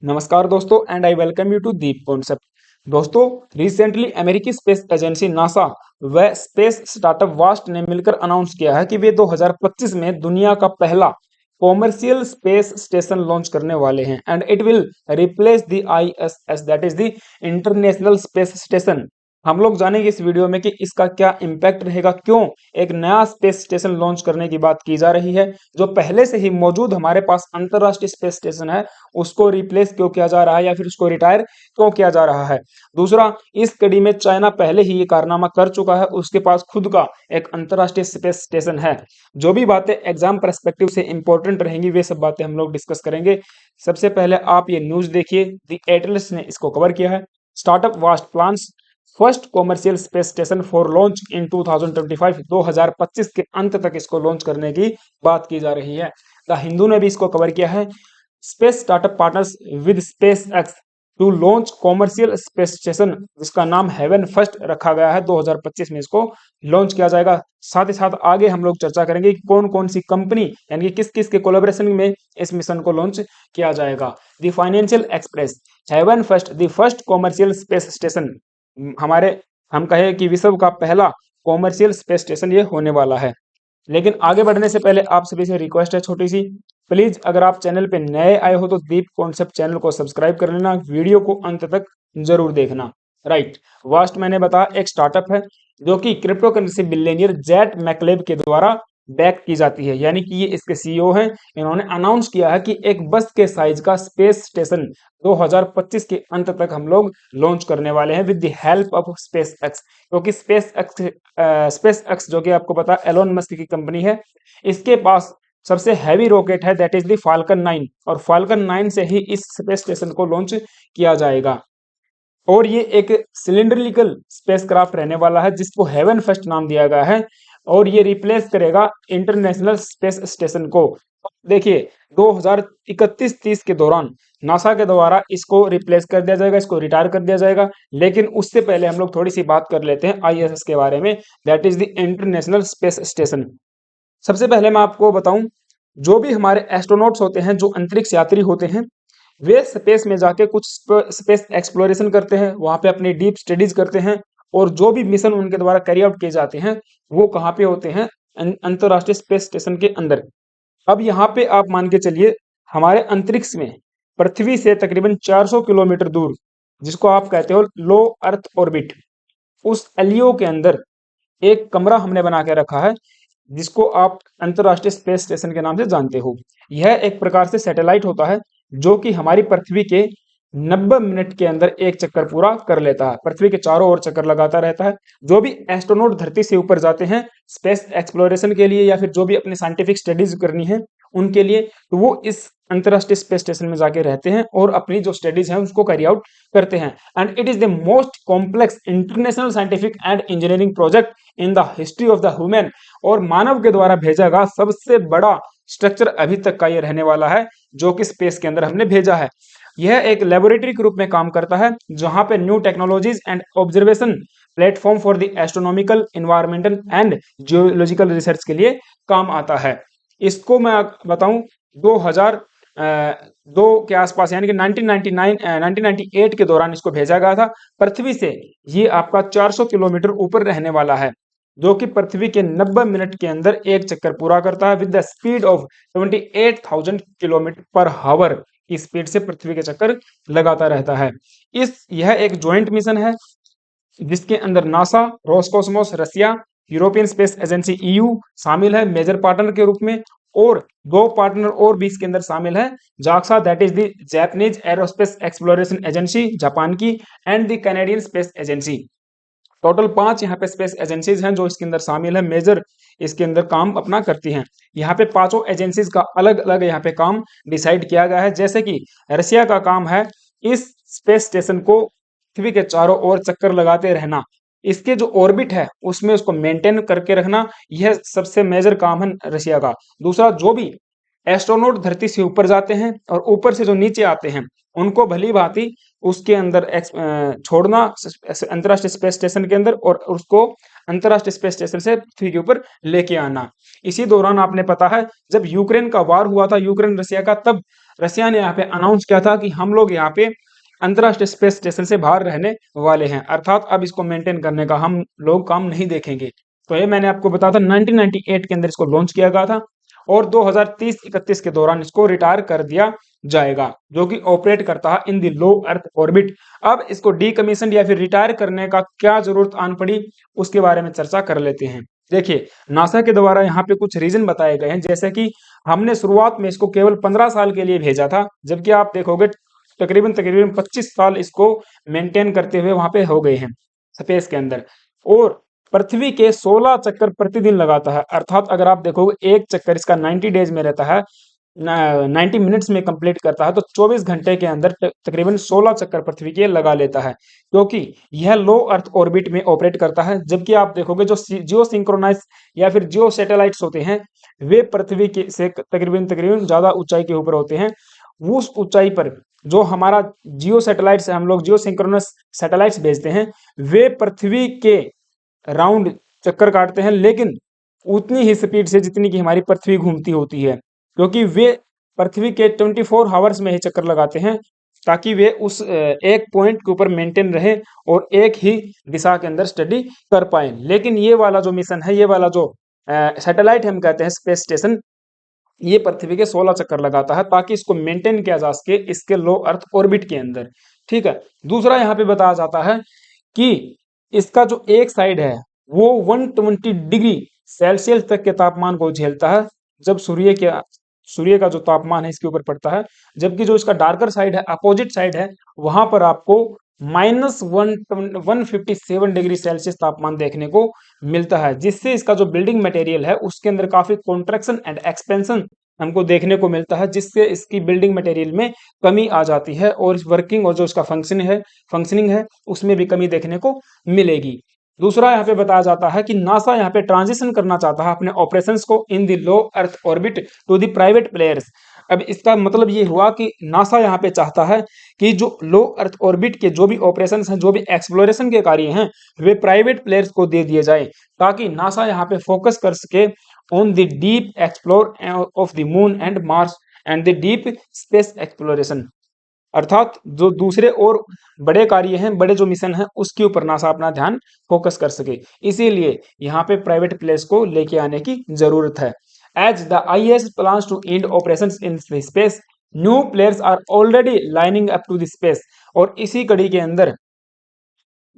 नमस्कार दोस्तों and I welcome you to deep concept. दोस्तों, रिसेंटली अमेरिकी स्पेस एजेंसी नासा व स्पेस स्टार्टअप वास्ट ने मिलकर अनाउंस किया है कि वे 2025 में दुनिया का पहला कॉमर्शियल स्पेस स्टेशन लॉन्च करने वाले हैं and it will replace the ISS that is the international space station. हम लोग जानेंगे इस वीडियो में कि इसका क्या इम्पैक्ट रहेगा, क्यों एक नया स्पेस स्टेशन लॉन्च करने की बात की जा रही है। जो पहले से ही मौजूद हमारे पास अंतरराष्ट्रीय स्पेस स्टेशन है उसको रिप्लेस क्यों किया जा रहा है या फिर उसको रिटायर क्यों किया जा रहा है। दूसरा, इस कड़ी में चाइना पहले ही ये कारनामा कर चुका है, उसके पास खुद का एक अंतरराष्ट्रीय स्पेस स्टेशन है। जो भी बातें एग्जाम पर्सपेक्टिव से इंपॉर्टेंट रहेंगी वे सब बातें हम लोग डिस्कस करेंगे। सबसे पहले आप ये न्यूज देखिए, द एटलस ने इसको कवर किया है। Startup vast plans first commercial space station for launch in 2025 2025 के अंत तक इसको लॉन्च करने की बात की जा रही है। द हिंदू ने भी इसको कवर किया है। Space startup partners with SpaceX to launch commercial space station, जिसका नाम हेवन फर्स्ट रखा गया है। 2025 में इसको लॉन्च किया जाएगा। साथ ही साथ आगे हम लोग चर्चा करेंगे कि कौन कौन सी कंपनी यानी कि किस किस के कोलैबोरेशन में इस मिशन को लॉन्च किया जाएगा। The Financial Express, Haven first the first commercial space station, हमारे हम कहें कि विश्व का पहला कॉमर्शियल स्पेस स्टेशन ये होने वाला है। लेकिन आगे बढ़ने से पहले आप सभी से रिक्वेस्ट है छोटी सी, प्लीज अगर आप चैनल पे नए आए हो तो दीप कॉन्सेप्ट चैनल को सब्सक्राइब कर लेना, वीडियो को अंत तक जरूर देखना। राइट, वास्ट मैंने बताया एक स्टार्टअप है जो कि क्रिप्टो करेंसी बिलियनियर जेट मैकलेब के द्वारा बैक की जाती है, यानी कि ये इसके सीईओ हैं। इन्होंने अनाउंस किया है कि एक बस के साइज का स्पेस स्टेशन 2025 के अंत तक हम लोग लॉन्च करने वाले हैं with the help of space x. क्योंकि स्पेस एक्स जो कि आपको पता है एलोन मस्क की कंपनी है, इसके पास सबसे हैवी रॉकेट है दैट इज द फाल्कन 9, और फाल्कन 9 से ही इस स्पेस स्टेशन को लॉन्च किया जाएगा। और ये एक सिलिंड्रिकल स्पेसक्राफ्ट रहने वाला है जिसको हेवन फर्स्ट नाम दिया गया है, और ये रिप्लेस करेगा इंटरनेशनल स्पेस स्टेशन को। देखिए 2031-30 के दौरान नासा के द्वारा इसको रिप्लेस कर दिया जाएगा, इसको रिटायर कर दिया जाएगा। लेकिन उससे पहले हम लोग थोड़ी सी बात कर लेते हैं आईएसएस के बारे में, that is the international space station. सबसे पहले मैं आपको बताऊं, जो भी हमारे एस्ट्रोनॉट्स होते हैं, जो अंतरिक्ष यात्री होते हैं, वे स्पेस में जाके कुछ स्पेस एक्सप्लोरेशन करते हैं, वहां पे अपनी डीप स्टडीज करते हैं, और जो भी मिशन उनके द्वारा कैरी आउट किए जाते हैं वो कहाँ पे होते हैं, अंतरराष्ट्रीय स्पेस स्टेशन के अंदर। अब यहाँ पे आप मान के चलिए हमारे अंतरिक्ष में पृथ्वी से तकरीबन 400 किलोमीटर दूर, जिसको आप कहते हो लो अर्थ ऑर्बिट, उस एलईओ के अंदर एक कमरा हमने बना के रखा है जिसको आप अंतरराष्ट्रीय स्पेस स्टेशन के नाम से जानते हो। यह एक प्रकार से सैटेलाइट होता है जो कि हमारी पृथ्वी के 90 मिनट के अंदर एक चक्कर पूरा कर लेता है, पृथ्वी के चारों ओर चक्कर लगाता रहता है। जो भी एस्ट्रोनॉट धरती से ऊपर जाते हैं स्पेस एक्सप्लोरेशन के लिए या फिर जो भी अपनी साइंटिफिक स्टडीज करनी है उनके लिए, तो वो इस अंतरराष्ट्रीय स्पेस स्टेशन में जाके रहते हैं और अपनी जो स्टडीज हैं उसको कैरी आउट करते हैं। And it is the most complex international scientific and engineering project in the history of the human, और मानव के द्वारा भेजा गया सबसे बड़ा स्ट्रक्चर अभी तक का ये रहने वाला है जो कि स्पेस के अंदर हमने भेजा है। यह एक लेबोरेटरी के रूप में काम करता है जहां पे new technologies and observation platform for the astronomical, environmental and geological research के लिए काम आता है। इसको मैं बताऊं 2002 के आसपास यानी कि 1998 के दौरान इसको भेजा गया था पृथ्वी से। ये आपका 400 किलोमीटर ऊपर रहने वाला है जो कि पृथ्वी के 90 मिनट के अंदर एक चक्कर पूरा करता है with the speed of 28,000 kilometre पर हावर की स्पीड से पृथ्वी के चक्कर लगाता रहता है। यह एक ज्वाइंट मिशन है जिसके अंदर नासा, रोसकोसमोस रसिया, यूरोपियन स्पेस एजेंसी ईयू शामिल है मेजर पार्टनर के रूप में, और दो पार्टनर और भी इसके अंदर शामिल है, JAXA that is the Japanese aerospace exploration agency Japan की, and the Canadian space agency. Total 5 यहाँ पे स्पेस एजेंसीज हैं जो इसके अंदर शामिल है, मेजर इसके अंदर काम अपना करती हैं। यहाँ पे पांचों एजेंसीज का अलग अलग यहाँ पे काम डिसाइड किया गया है। जैसे कि रसिया का काम है इस स्पेस स्टेशन को पृथ्वी के चारों ओर चक्कर लगाते रहना, इसके जो ऑर्बिट है उसमें उसको मेंटेन करके रखना, यह सबसे मेजर काम है रशिया का। दूसरा, जो भी एस्ट्रोनॉट धरती से ऊपर जाते हैं और ऊपर से जो नीचे आते हैं उनको भली भांति उसके अंदर छोड़ना अंतरराष्ट्रीय स्पेस स्टेशन के अंदर, और उसको अंतरराष्ट्रीय स्पेस स्टेशन से पृथ्वी के ऊपर लेके आना। इसी दौरान आपने पता है जब यूक्रेन का वार हुआ था, यूक्रेन रशिया का, तब रशिया ने यहाँ पे अनाउंस किया था कि हम लोग यहाँ पे अंतरराष्ट्रीय स्पेस स्टेशन से बाहर रहने वाले हैं, अर्थात अब इसको मेंटेन करने का हम लोग काम नहीं देखेंगे। तो ये मैंने आपको बताया था 1998 के अंदर इसको लॉन्च किया गया था और 2030-31 के दौरान इसको रिटायर कर दिया जाएगा, जो कि ऑपरेट करता है इन द लो अर्थ ऑर्बिट। अब इसको डीकमीशन या फिर रिटायर करने का क्या जरूरत आन पड़ी, उसके बारे में चर्चा कर लेते हैं। देखिए, नासा के द्वारा यहाँ पे कुछ रीजन बताए गए हैं, जैसे कि हमने शुरुआत में इसको केवल 15 साल के लिए भेजा था, जबकि आप देखोगे तकरीबन तकरीबन 25 साल इसको मेंटेन करते हुए वहां पे हो गए हैं स्पेस के अंदर। और पृथ्वी के 16 चक्कर प्रतिदिन लगाता है, अर्थात अगर आप देखोगे एक चक्कर इसका 90 डेज में रहता है, 90 मिनट्स में कंप्लीट करता है, तो 24 घंटे के अंदर तकरीबन 16 चक्कर पृथ्वी के लगा लेता है, क्योंकि यह लो अर्थ ऑर्बिट में ऑपरेट करता है। जबकि आप देखोगे जो जियो सिंक्रोनाइज या फिर जियो सैटेलाइट्स होते हैं, वे पृथ्वी के से तकरीबन तकरीबन ज्यादा ऊंचाई के ऊपर होते हैं। उस ऊंचाई पर जो हमारा जियो सैटेलाइट्स, हम लोग जियो सिंक्रोनस सैटेलाइट्स भेजते हैं, वे पृथ्वी के राउंड चक्कर काटते हैं, लेकिन उतनी ही स्पीड से जितनी की हमारी पृथ्वी घूमती होती है, क्योंकि वे पृथ्वी के 24 हावर्स में ही चक्कर लगाते हैं, ताकि वे उस एक पॉइंट के ऊपर मेंटेन रहे और एक ही दिशा के अंदर स्टडी कर पाए। लेकिन ये वाला जो मिशन है, ये वाला जो सैटेलाइट हम कहते हैं स्पेस स्टेशन, ये पृथ्वी के 16 चक्कर लगाता है, ताकि इसको मेंटेन किया जा सके इसके लो अर्थ ऑर्बिट के अंदर। ठीक है। दूसरा यहाँ पे बताया जाता है कि इसका जो एक साइड है वो 120 डिग्री सेल्सियस तक के तापमान को झेलता है, जब सूर्य का जो तापमान है इसके ऊपर पड़ता है। जबकि जो इसका डार्कर साइड है, अपोजिट साइड है, वहां पर आपको -157 डिग्री सेल्सियस तापमान देखने को मिलता है, जिससे इसका जो बिल्डिंग मटेरियल है उसके अंदर काफी कॉन्ट्रैक्शन एंड एक्सपेंशन हमको देखने को मिलता है, जिससे इसकी बिल्डिंग मटेरियल में कमी आ जाती है और इस वर्किंग और जो इसका फंक्शनिंग है उसमें भी कमी देखने को मिलेगी। दूसरा यहाँ पे बताया जाता है कि नासा यहाँ पे ट्रांजिशन करना चाहता है अपने ऑपरेशंस को in the low earth orbit to the private players. अब इसका मतलब ये हुआ कि नासा यहाँ पे चाहता है कि जो लो अर्थ ऑर्बिट के जो भी ऑपरेशंस हैं, जो भी एक्सप्लोरेशन के कार्य हैं, वे प्राइवेट प्लेयर्स को दे दिए जाए, ताकि नासा यहाँ पे फोकस कर सके on the deep explore of the moon and Mars and the deep space exploration. अर्थात जो दूसरे और बड़े कार्य हैं, बड़े जो मिशन हैं, उसके ऊपर नासा अपना ध्यान फोकस कर सके। इसीलिए यहाँ पे प्राइवेट प्लेयर्स को लेके आने की जरूरत है। As the ISS plans to end operations in space, new players are already lining up to the space. और इसी कड़ी के अंदर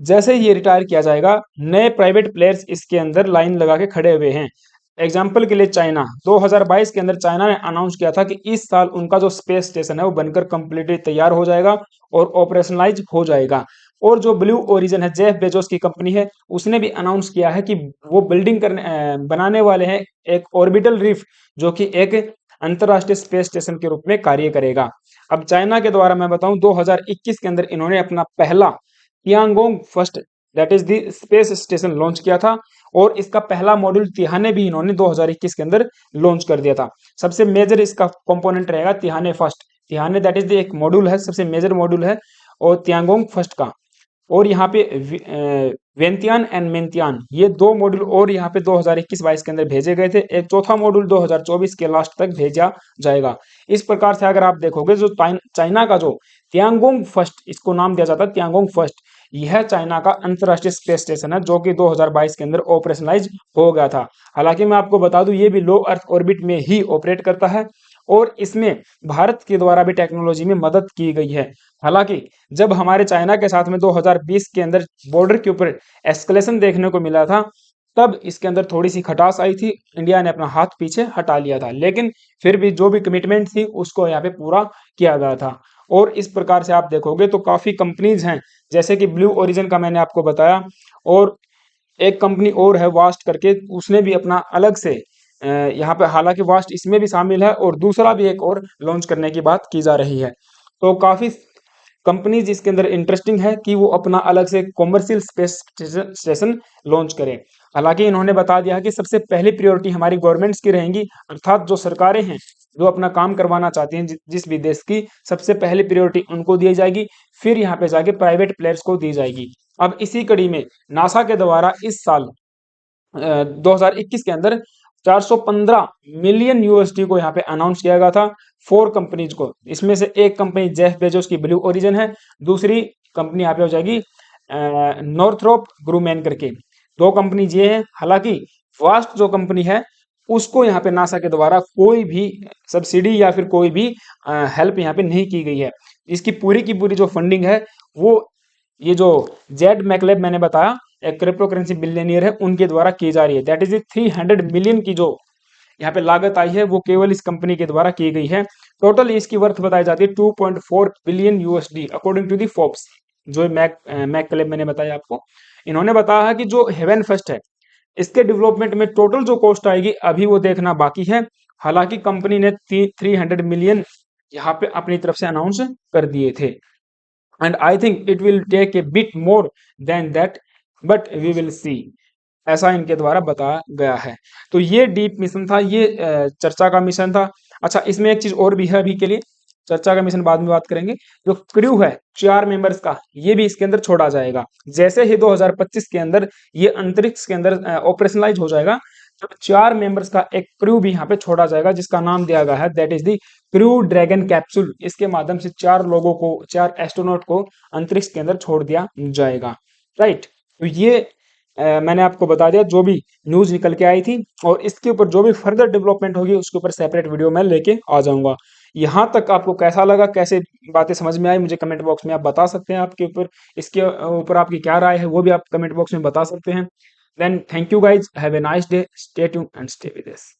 जैसे ही ये रिटायर किया जाएगा, नए प्राइवेट प्लेयर्स इसके अंदर लाइन लगा के खड़े हुए हैं। एग्जाम्पल के लिए चाइना, 2022 के अंदर चाइना ने अनाउंस किया था कि इस साल उनका जो स्पेस स्टेशन है वो बनकर कंप्लीटली तैयार हो जाएगा और ऑपरेशनलाइज हो जाएगा। और जो ब्लू ओरिजिन है, जेफ बेजोस की कंपनी है, उसने भी अनाउंस किया है कि वो बनाने वाले हैं एक ऑर्बिटल रिफ, जो कि एक अंतरराष्ट्रीय स्पेस स्टेशन के रूप में कार्य करेगा। अब चाइना के द्वारा मैं बताऊं, 2021 के अंदर इन्होंने अपना पहला Tiangong first that is the space station launch किया था, और इसका पहला मॉड्यूल तिहाने भी इन्होंने 2021 के अंदर लॉन्च कर दिया था। सबसे मेजर इसका कंपोनेंट रहेगा तिहाने फर्स्ट। तिहाने दैट इज द एक मॉड्यूल है, सबसे मेजर मॉड्यूल है, और तियांगोंग फर्स्ट का। और यहाँ पे वेंतियान एंड मेंतियान, ये दो मॉड्यूल और यहाँ पे 2021-22 के अंदर भेजे गए थे। एक चौथा मॉड्यूल 2024 के लास्ट तक भेजा जाएगा। इस प्रकार से अगर आप देखोगे, जो चाइना का जो तियांगोंग फर्स्ट, इसको नाम दिया जाता है तियांगोंग फर्स्ट, यह चाइना का अंतरराष्ट्रीय स्पेस स्टेशन है, जो कि 2022 के अंदर ऑपरेशनलाइज हो गया था। हालांकि मैं आपको बता दूं, ये भी लो अर्थ ऑर्बिट में ही ऑपरेट करता है, और इसमें भारत के द्वारा भी टेक्नोलॉजी में मदद की गई है। हालांकि जब हमारे चाइना के साथ में 2020 के अंदर बॉर्डर के ऊपर एस्केलेशन देखने को मिला था, तब इसके अंदर थोड़ी सी खटास आई थी, इंडिया ने अपना हाथ पीछे हटा लिया था, लेकिन फिर भी जो भी कमिटमेंट थी उसको यहाँ पे पूरा किया गया था। और इस प्रकार से आप देखोगे तो काफी कंपनीज हैं, जैसे कि ब्लू ओरिजिन का मैंने आपको बताया, और एक कंपनी और है वास्ट करके, उसने भी अपना अलग से यहाँ पे, हालांकि वास्ट इसमें भी शामिल है, और दूसरा भी एक और लॉन्च करने की बात की जा रही है। तो काफी कंपनीज इसके अंदर इंटरेस्टिंग है कि वो अपना अलग से कॉमर्शियल स्पेस स्टेशन लॉन्च करें। हालांकि इन्होंने बता दिया है कि सबसे पहली प्रायोरिटी हमारी गवर्नमेंट्स की रहेंगी, अर्थात जो सरकारें हैं जो अपना काम करवाना चाहती हैं जिस भी देश की, सबसे पहली प्रायोरिटी उनको दी जाएगी, फिर यहाँ पे जाके प्राइवेट प्लेयर्स को दी जाएगी। अब इसी कड़ी में नासा के द्वारा इस साल 2021 के अंदर 415 मिलियन यूएसडी को यहाँ पे अनाउंस किया गया था 4 कंपनीज को। इसमें से एक कंपनी जेफ बेजोस की ब्लू ओरिजिन है, दूसरी कंपनी यहाँ पे हो जाएगी नॉर्थरोप ग्रूमैन करके। 2 कंपनी ये है। हालांकि वास्ट जो कंपनी है उसको यहाँ पे नासा के द्वारा कोई भी सब्सिडी या फिर कोई भी हेल्प यहाँ पे नहीं की गई है। इसकी पूरी की पूरी जो फंडिंग है वो ये जो जेड मैकलेब मैंने बताया एक क्रिप्टो करेंसी बिलियनियर है उनके द्वारा की जा रही है। दैट इज 300 मिलियन की जो यहाँ पे लागत आई है वो केवल इस कंपनी के द्वारा की गई है। टोटल इसकी वर्थ बताई जाती है 2.4 billion USD according to the Forbes. जो मैक क्लेब मैंने बताया आपको, इन्होंने बताया है कि जो हेवन फर्स्ट है इसके डेवलपमेंट में टोटल जो कॉस्ट आएगी अभी वो देखना बाकी है। हालांकि कंपनी ने 300 मिलियन यहाँ पे अपनी तरफ से अनाउंस कर दिए थे and I think it will take a bit more than that but we will see, ऐसा इनके द्वारा बताया गया है। तो ये डीप मिशन था, ये चर्चा का मिशन था। अच्छा, इसमें एक चीज और भी है, अभी के लिए चर्चा का मिशन बाद में बात करेंगे। जो क्रू है 4 मेंबर्स का, ये भी इसके अंदर छोड़ा जाएगा। जैसे ही 2025 के अंदर ये अंतरिक्ष के अंदर ऑपरेशनलाइज हो जाएगा, तब 4 मेंबर्स का एक क्रू भी यहाँ पे छोड़ा जाएगा जिसका नाम दिया गया है that is the crew dragon capsule. इसके माध्यम से 4 एस्ट्रोनॉट को अंतरिक्ष के अंदर छोड़ दिया जाएगा। राइट, तो ये मैंने आपको बता दिया जो भी न्यूज निकल के आई थी, और इसके ऊपर जो भी फर्दर डेवलपमेंट होगी उसके ऊपर सेपरेट वीडियो मैं लेके आ जाऊंगा। यहाँ तक आपको कैसा लगा, कैसे बातें समझ में आई, मुझे कमेंट बॉक्स में आप बता सकते हैं। आपके ऊपर इसके ऊपर आपकी क्या राय है वो भी आप कमेंट बॉक्स में बता सकते हैं। Then thank you guys, have a nice day, stay tuned and stay with us.